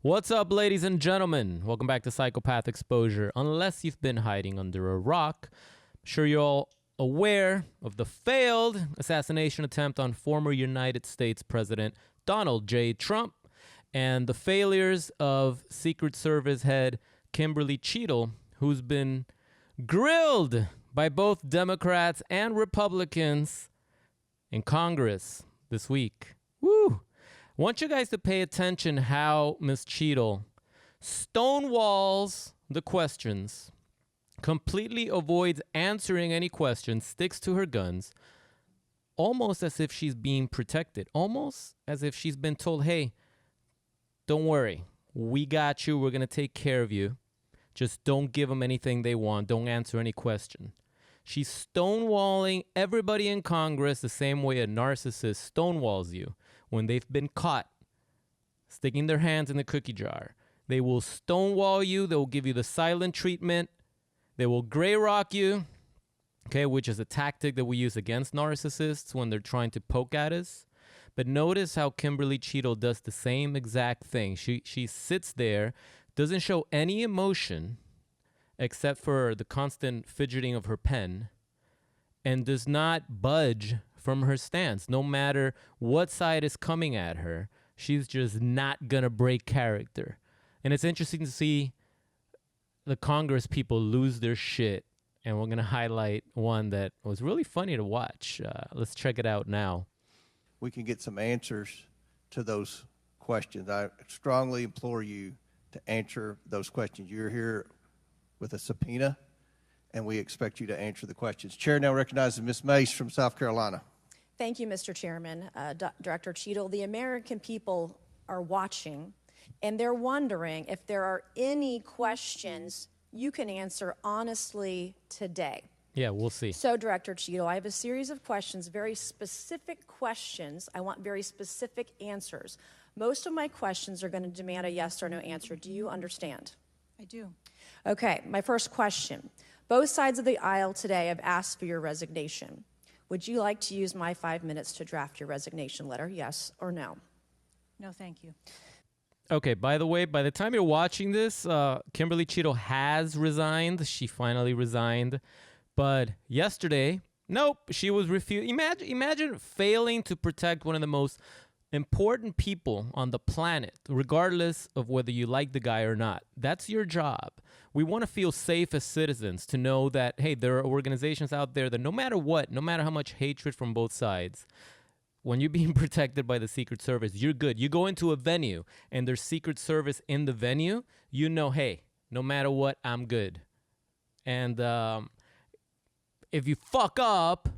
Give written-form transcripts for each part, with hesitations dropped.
What's up, ladies and gentlemen? Welcome back to Psychopath Exposure. Unless you've been hiding under a rock, I'm sure you're all aware of the failed assassination attempt on former United States President Donald J. Trump and the failures of Secret Service head Kimberly Cheatle, who's been grilled by both Democrats and Republicans in Congress this week. Woo! I want you guys to pay attention how Ms. Cheatle stonewalls the questions, completely avoids answering any questions, sticks to her guns, almost as if she's being protected, almost as if she's been told, hey, don't worry, we got you, we're going to take care of you. Just don't give them anything they want, don't answer any question. She's stonewalling everybody in Congress the same way a narcissist stonewalls you when they've been caught sticking their hands in the cookie jar. They will stonewall you. They will give you the silent treatment. They will gray rock you, okay, which is a tactic that we use against narcissists when they're trying to poke at us. But notice how Kimberly Cheatle does the same exact thing. She sits there, doesn't show any emotion except for the constant fidgeting of her pen, and does not budge from her stance. No matter what side is coming at her, she's just not going to break character. And it's interesting to see the Congress people lose their shit, and we're going to highlight one that was really funny to watch. Let's check it out now. We can get some answers to those questions. I strongly implore you to answer those questions. You're here with a subpoena, and we expect you to answer the questions. Chair now recognizes Ms. Mace from South Carolina. Thank you, Mr. Chairman. Director Cheatle, the American people are watching, and they're wondering if there are any questions you can answer honestly today. Yeah, we'll see. So, Director Cheatle, I have a series of questions, very specific questions. I want very specific answers. Most of my questions are going to demand a yes or no answer. Do you understand? I do. Okay, my first question. Both sides of the aisle today have asked for your resignation. Would you like to use my 5 minutes to draft your resignation letter, yes or no? No, thank you. Okay, by the way, by the time you're watching this, Kimberly Cheatle has resigned. She finally resigned. But yesterday, nope, she was refused. Imagine failing to protect one of the most important people on the planet, regardless of whether you like the guy or not. That's your job. We want to feel safe as citizens to know that, hey, there are organizations out there that no matter what, no matter how much hatred from both sides, when you're being protected by the Secret Service, you're good. You go into a venue and there's Secret Service in the venue, you know, hey, no matter what, I'm good. And if you fuck up,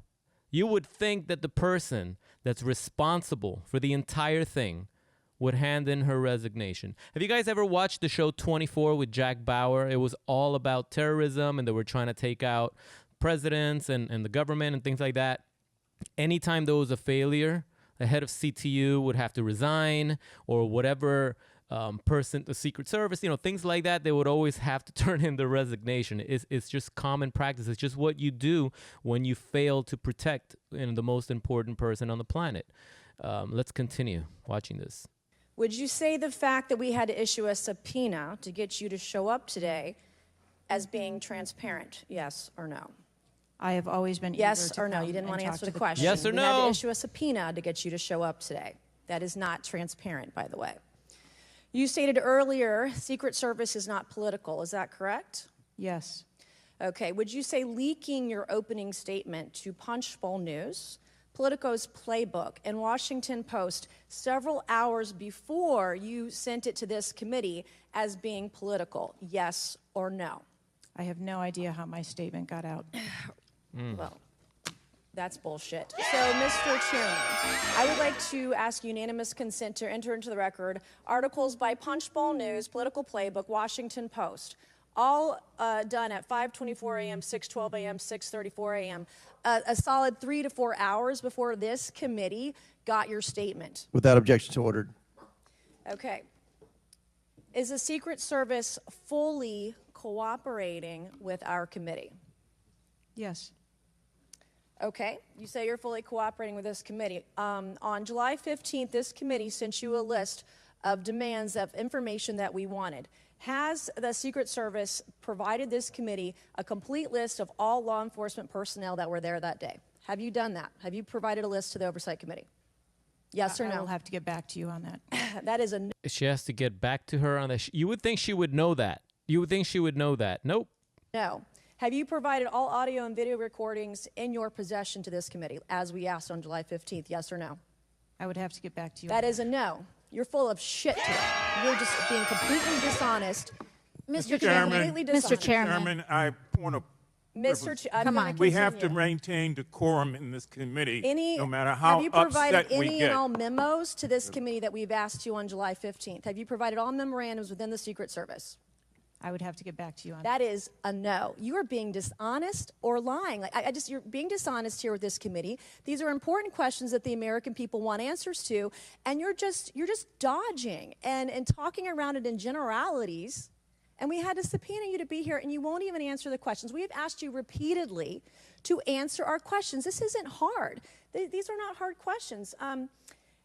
you would think that the person that's responsible for the entire thing would hand in her resignation. Have you guys ever watched the show 24 with Jack Bauer? It was all about terrorism, and they were trying to take out presidents and the government and things like that. Anytime there was a failure, the head of CTU would have to resign, or whatever person, the Secret Service, things like that, they would always have to turn in their resignation. It's just common practice. It's just what you do when you fail to protect the most important person on the planet. Let's continue watching this. Would you say the fact that we had to issue a subpoena to get you to show up today as being transparent, yes or no? I have always been Yes eager or to no? come You didn't and want to talk answer to the question. Yes or We had no? to issue a subpoena to get you to show up today. That is not transparent, by the way. You stated earlier, Secret Service is not political. Is that correct? Yes. Okay. Would you say leaking your opening statement to Punchbowl News, Politico's Playbook, and Washington Post several hours before you sent it to this committee as being political, yes or no? I have no idea how my statement got out. Well, that's bullshit. So, Mr. Chairman, I would like to ask unanimous consent to enter into the record articles by Punchbowl News, Political Playbook, Washington Post, all done at 5:24 a.m., 6:12 a.m., 6:34 a.m., a solid 3 to 4 hours before this committee got your statement. Without objection, so ordered. Okay. Is the Secret Service fully cooperating with our committee? Yes. Okay, you say you're fully cooperating with this committee. On July 15th, this committee sent you a list of demands of information that we wanted. Has the Secret Service provided this committee a complete list of all law enforcement personnel that were there that day? Have you done that? Have you provided a list to the Oversight Committee? Yes or no? I will have to get back to you on that. That is a no. She has to get back to her on that. You would think she would know that. You would think she would know that. Nope. No. Have you provided all audio and video recordings in your possession to this committee, as we asked on July 15th? Yes or no? I would have to get back to you. That is a no. You're full of shit today. You're just being completely dishonest. Mr. Chairman, Completely Mr. dishonest. Chairman, I want to. I'm Come gonna on. We have to continue. maintain decorum in this committee, no matter Have how you provided upset we any get. and all memos to this committee that we've asked you on July 15th? Have you provided all memorandums within the Secret Service? I would have to get back to you on That is a no. You are being dishonest or lying. Like you're being dishonest here with this committee. These are important questions that the American people want answers to, and you're just dodging and talking around it in generalities. And we had to subpoena you to be here, and you won't even answer the questions. We have asked you repeatedly to answer our questions. This isn't hard. These are not hard questions.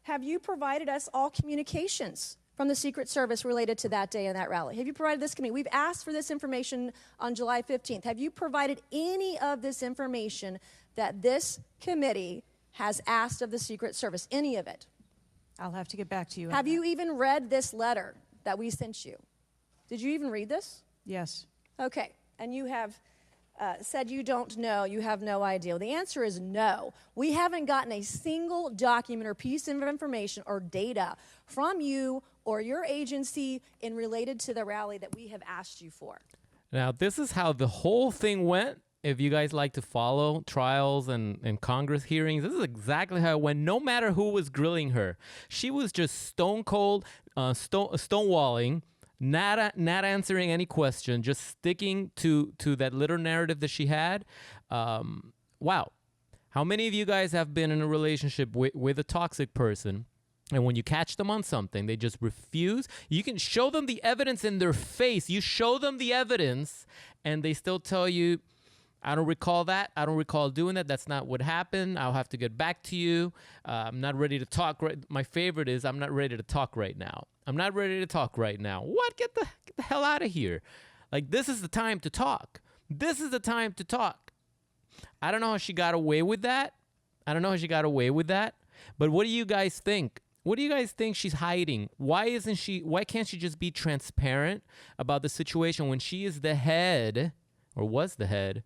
Have you provided us all communications from the Secret Service related to that day and that rally? Have you provided this committee? We've asked for this information on July 15th. Have you provided any of this information that this committee has asked of the Secret Service? Any of it? I'll have to get back to you. Have you even read this letter that we sent you? Did you even read this? Yes. Okay. And you have said you don't know, you have no idea. Well, the answer is no. We haven't gotten a single document or piece of information or data from you or your agency in related to the rally that we have asked you for. Now, this is how the whole thing went. If you guys like to follow trials and Congress hearings, this is exactly how it went, no matter who was grilling her. She was just stone cold, stonewalling, not answering any question, just sticking to that little narrative that she had. Wow. How many of you guys have been in a relationship with a toxic person, and when you catch them on something, they just refuse? You can show them the evidence in their face. You show them the evidence, and they still tell you, I don't recall that. I don't recall doing that. That's not what happened. I'll have to get back to you. I'm not ready to talk. My favorite is, I'm not ready to talk right now. I'm not ready to talk right now. What? Get the hell out of here. Like, this is the time to talk. This is the time to talk. I don't know how she got away with that. But what do you guys think? What do you guys think she's hiding? Why can't she just be transparent about the situation when she is the head, or was the head,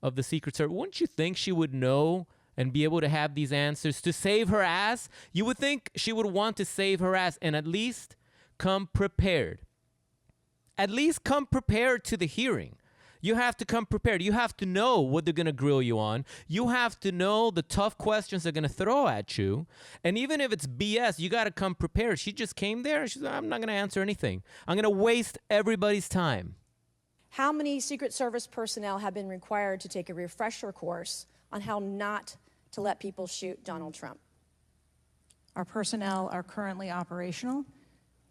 of the Secret Service? Wouldn't you think she would know and be able to have these answers to save her ass? You would think she would want to save her ass and at least come prepared. At least come prepared to the hearing. You have to come prepared. You have to know what they're going to grill you on. You have to know the tough questions they're going to throw at you. And even if it's BS, you got to come prepared. She just came there and she said, I'm not going to answer anything. I'm going to waste everybody's time. How many Secret Service personnel have been required to take a refresher course on how not to let people shoot Donald Trump? Our personnel are currently operational.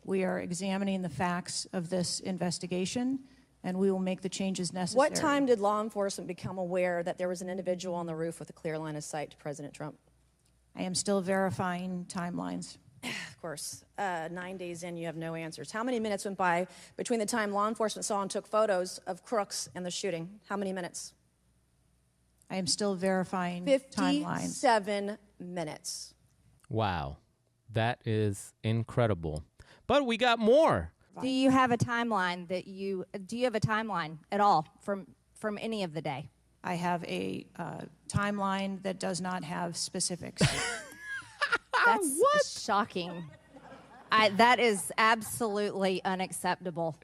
We are examining the facts of this investigation, and we will make the changes necessary. What time did law enforcement become aware that there was an individual on the roof with a clear line of sight to President Trump? I am still verifying timelines. Of course, 9 days in, you have no answers. How many minutes went by between the time law enforcement saw and took photos of crooks and the shooting? How many minutes? I am still verifying timelines. 57 minutes. Wow. That is incredible. But we got more. Do you have a timeline at all from any of the day? I have a timeline that does not have specifics. That's shocking. That is absolutely unacceptable.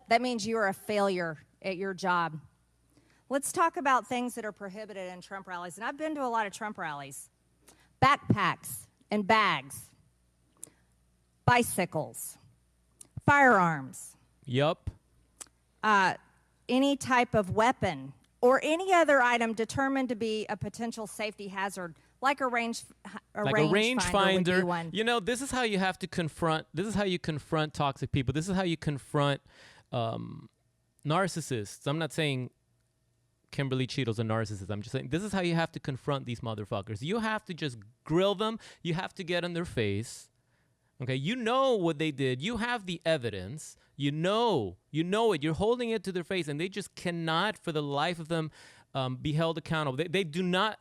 That means you are a failure at your job. Let's talk about things that are prohibited in Trump rallies. And I've been to a lot of Trump rallies. Backpacks and bags, bicycles, firearms. Yup. Any type of weapon or any other item determined to be a potential safety hazard, like a rangefinder. One. You know, this is how you have to confront. This is how you confront toxic people. This is how you confront narcissists. I'm not saying Kimberly Cheatle's a narcissist. I'm just saying this is how you have to confront these motherfuckers. You have to just grill them. You have to get in their face. Okay, you know what they did. You have the evidence. You know it. You're holding it to their face, and they just cannot, for the life of them, be held accountable. They do not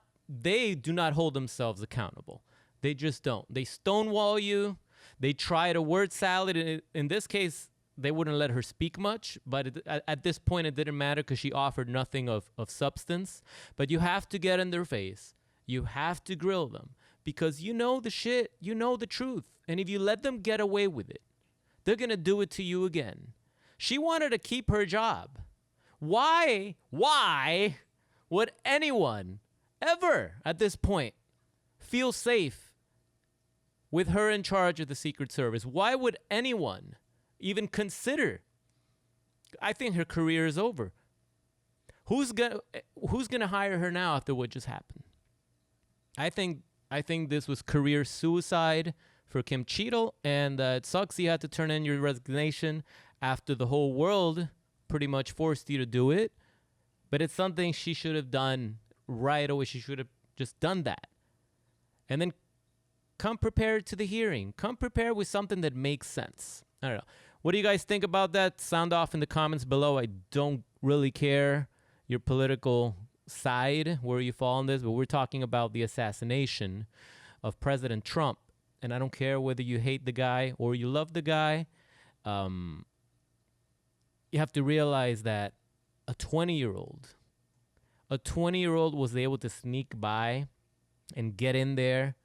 hold themselves accountable. They just don't. They stonewall you. They try to word salad. In this case, they wouldn't let her speak much, but at this point, it didn't matter because she offered nothing of substance. But you have to get in their face. You have to grill them because you know the shit. You know the truth. And if you let them get away with it, they're going to do it to you again. She wanted to keep her job. Why would anyone ever at this point feel safe with her in charge of the Secret Service? Why would anyone even consider? I think her career is over. Who's gonna hire her now after what just happened? I think this was career suicide for Kim Cheatle, and it sucks you had to turn in your resignation after the whole world pretty much forced you to do it. But it's something she should have done right away. She should have just done that. And then come prepared to the hearing. Come prepared with something that makes sense. I don't know. What do you guys think about that? Sound off in the comments below. I don't really care your political side, where you fall on this, but we're talking about the assassination of President Trump. And I don't care whether you hate the guy or you love the guy. You have to realize that a 20-year-old was able to sneak by and get in there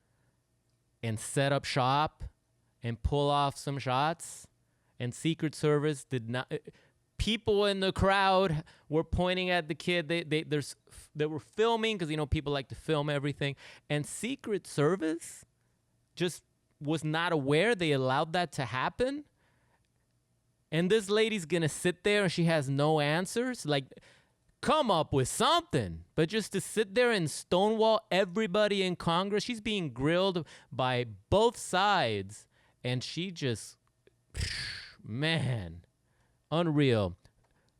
and set up shop and pull off some shots. And Secret Service did not. People in the crowd were pointing at the kid. They were filming because, people like to film everything. And Secret Service just was not aware they allowed that to happen. And this lady's going to sit there and she has no answers. Like, come up with something. But just to sit there and stonewall everybody in Congress, she's being grilled by both sides. And she just, man, unreal.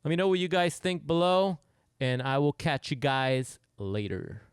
Let me know what you guys think below, and I will catch you guys later.